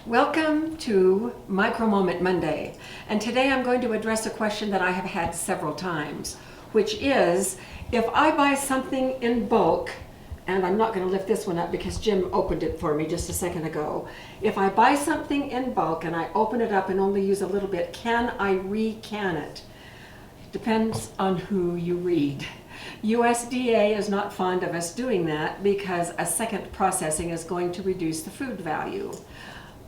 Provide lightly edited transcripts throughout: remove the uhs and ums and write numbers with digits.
Welcome to MicroMoment Monday, and today I'm going to address a question that I have had several times, which is, if I buy something in bulk, and I'm not going to lift this one up because Jim opened it for me just a second ago. If I buy something in bulk and I open it up and only use a little bit, can I recan it? Depends on who you read. USDA is not fond of us doing that because a second processing is going to reduce the food value.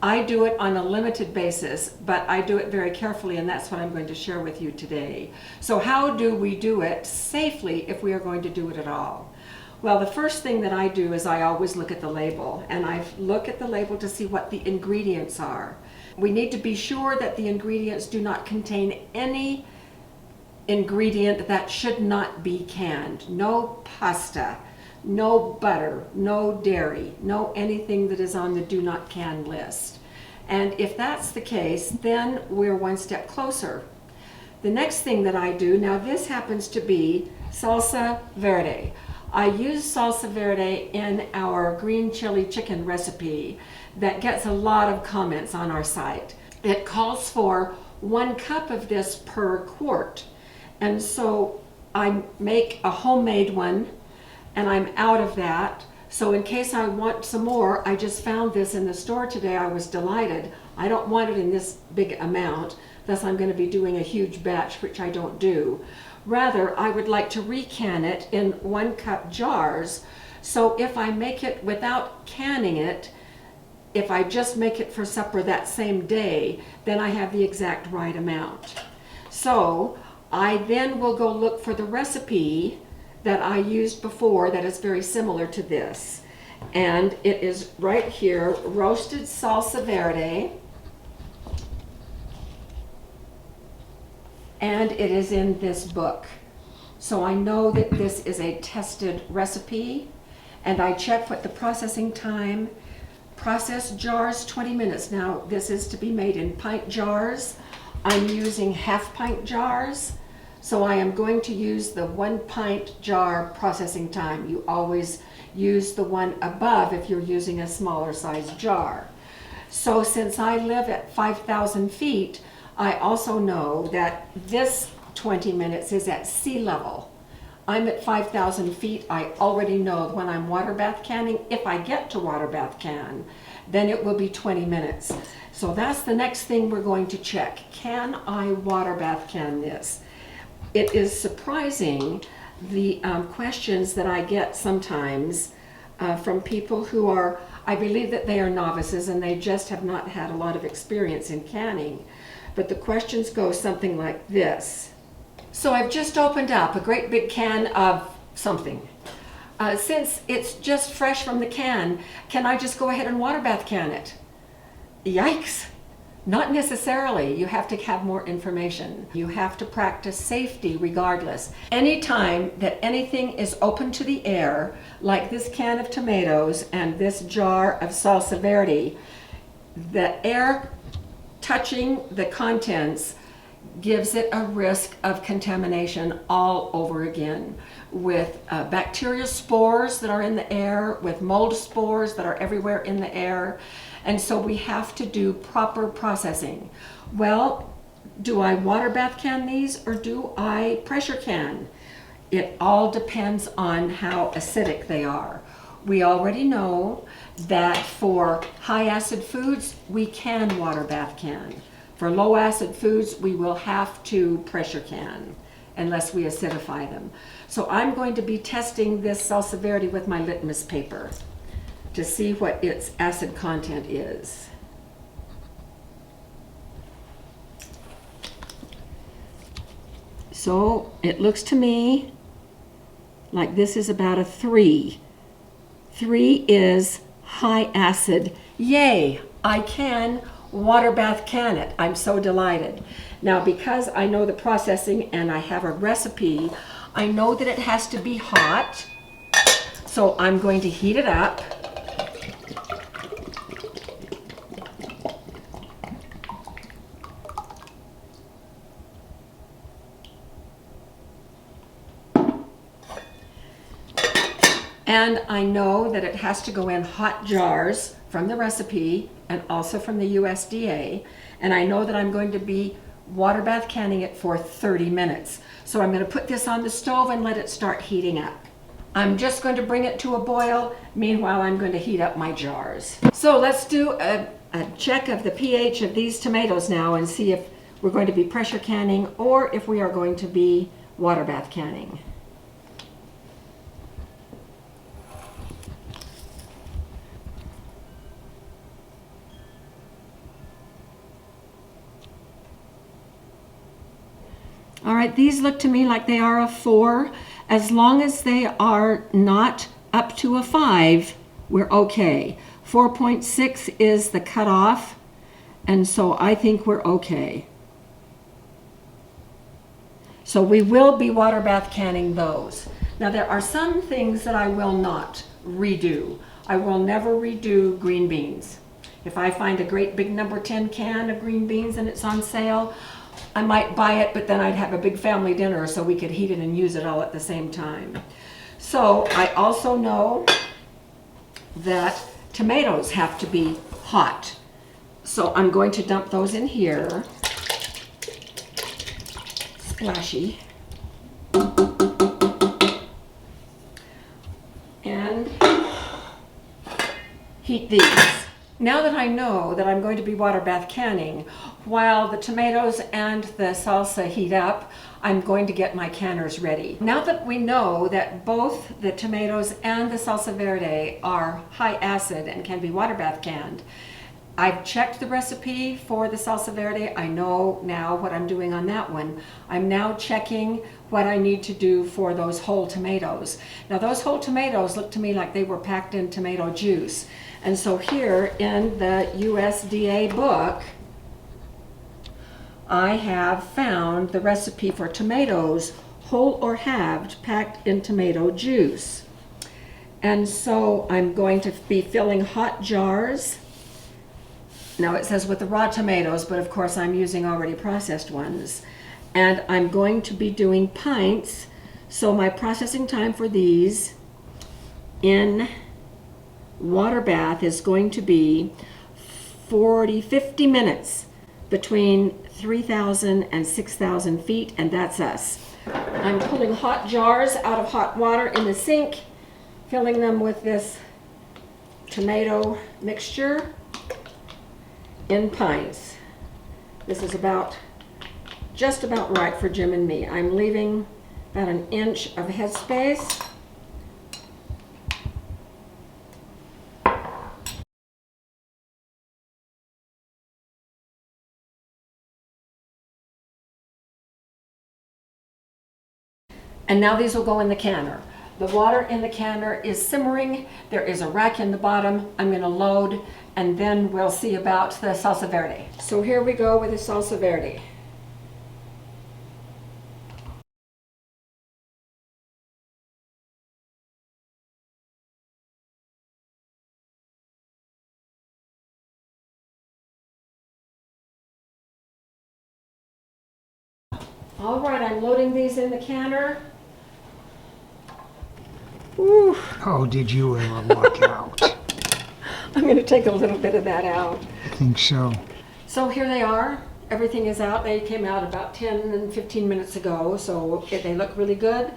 I do it on a limited basis, but I do it very carefully, and that's what I'm going to share with you today. So how do we do it safely if we are going to do it at all? Well, the first thing that I do is I always look at the label, and I look at the label to see what the ingredients are. We need to be sure that the ingredients do not contain any ingredient that should not be canned. No pasta, no butter, no dairy, no anything that is on the do not can list. And if that's the case, then we're one step closer. The next thing that I do, now this happens to be salsa verde. I use salsa verde in our green chili chicken recipe that gets a lot of comments on our site. It calls for 1 cup of this per quart. And so I make a homemade one, and I'm out of that. So in case I want some more, I just found this in the store today. I was delighted. I don't want it in this big amount, thus I'm going to be doing a huge batch, which I don't do. Rather, I would like to recan it in 1 cup jars. So if I make it without canning it, if I just make it for supper that same day, then I have the exact right amount. So I then will go look for the recipe that I used before that is very similar to this. And it is right here, roasted salsa verde. And it is in this book. So I know that this is a tested recipe, and I check what the processing time. Process jars, 20 minutes. Now this is to be made in pint jars. I'm using half-pint jars. So I am going to use the 1 pint jar processing time. You always use the one above if you're using a smaller size jar. So since I live at 5,000 feet, I also know that this 20 minutes is at sea level. I'm at 5,000 feet. I already know when I'm water bath canning, if I get to water bath can, then it will be 20 minutes. So that's the next thing we're going to check. Can I water bath can this? It is surprising the questions that I get sometimes from people who are, I believe that they are novices and they just have not had a lot of experience in canning. But the questions go something like this. So I've just opened up a great big can of something. Since it's just fresh from the can I just go ahead and water bath can it? Yikes! Not necessarily. You have to have more information. You have to practice safety regardless. Anytime that anything is open to the air, like this can of tomatoes and this jar of salsa verde, the air touching the contents gives it a risk of contamination all over again, with bacterial spores that are in the air, with mold spores that are everywhere in the air. And so we have to do proper processing. Well, do I water bath can these or do I pressure can? It all depends on how acidic they are. We already know that for high acid foods, we can water bath can. For low acid foods, we will have to pressure can unless we acidify them. So I'm going to be testing this salsa verde with my litmus paper to see what its acid content is. So it looks to me like this is about a 3. 3 is high acid. Yay! I can water bath can it. I'm so delighted. Now, because I know the processing and I have a recipe, I know that it has to be hot. So I'm going to heat it up. And I know that it has to go in hot jars from the recipe and also from the USDA. And I know that I'm going to be water bath canning it for 30 minutes. So I'm going to put this on the stove and let it start heating up. I'm just going to bring it to a boil. Meanwhile, I'm going to heat up my jars. So let's do a check of the pH of these tomatoes now and see if we're going to be pressure canning or if we are going to be water bath canning. All right, these look to me like they are a 4. As long as they are not up to a 5, we're okay. 4.6 is the cutoff, and so I think we're okay. So we will be water bath canning those. Now there are some things that I will not redo. I will never redo green beans. If I find a great big number 10 can of green beans and it's on sale, I might buy it, but then I'd have a big family dinner so we could heat it and use it all at the same time. So I also know that tomatoes have to be hot. So I'm going to dump those in here. Splashy. And heat these. Now that I know that I'm going to be water bath canning, while the tomatoes and the salsa heat up, I'm going to get my canners ready. Now that we know that both the tomatoes and the salsa verde are high acid and can be water bath canned, I've checked the recipe for the salsa verde. I know now what I'm doing on that one. I'm now checking what I need to do for those whole tomatoes. Now those whole tomatoes look to me like they were packed in tomato juice. And so here in the USDA book, I have found the recipe for tomatoes, whole or halved, packed in tomato juice. And so I'm going to be filling hot jars. Now it says with the raw tomatoes, but of course I'm using already processed ones. And I'm going to be doing pints. So my processing time for these in water bath is going to be 50 minutes between 3,000 and 6,000 feet, and that's us. I'm pulling hot jars out of hot water in the sink, filling them with this tomato mixture in pints. This is just about right for Jim and me. I'm leaving about an inch of headspace. And now these will go in the canner. The water in the canner is simmering. There is a rack in the bottom. I'm going to load, and then we'll see about the salsa verde. So here we go with the salsa verde. All right, I'm loading these in the canner. Ooh. Oh, did you ever luck out? I'm going to take a little bit of that out. I think so. So here they are. Everything is out. They came out about 10 and 15 minutes ago, so they look really good.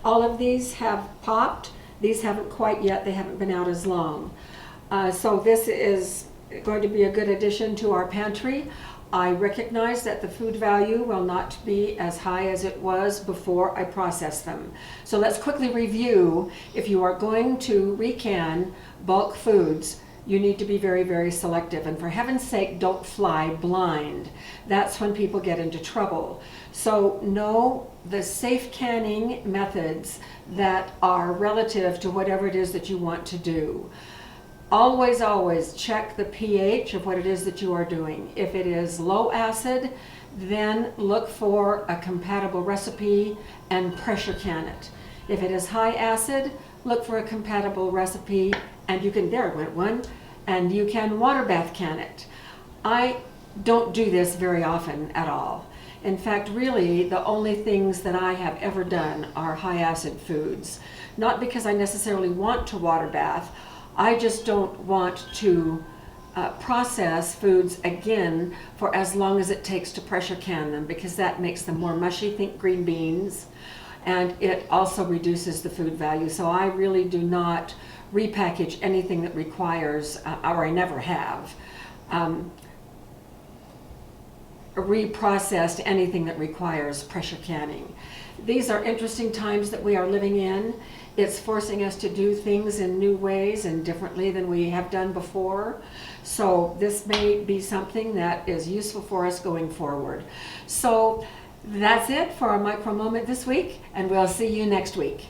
All of these have popped. These haven't quite yet. They haven't been out as long. So this is going to be a good addition to our pantry. I recognize that the food value will not be as high as it was before I process them. So let's quickly review. If you are going to recan bulk foods, you need to be very, very selective. And for heaven's sake, don't fly blind. That's when people get into trouble. So know the safe canning methods that are relative to whatever it is that you want to do. Always, always check the pH of what it is that you are doing. If it is low acid, then look for a compatible recipe and pressure can it. If it is high acid, look for a compatible recipe, and you can, there went one, and you can water bath can it. I don't do this very often at all. In fact, really, the only things that I have ever done are high acid foods. Not because I necessarily want to water bath, I just don't want to process foods again for as long as it takes to pressure can them, because that makes them more mushy. Think green beans, and it also reduces the food value. So I really do not repackage anything that requires, or I never have, reprocessed anything that requires pressure canning. These are interesting times that we are living in. It's forcing us to do things in new ways and differently than we have done before. So this may be something that is useful for us going forward. So that's it for our micro moment this week, and we'll see you next week.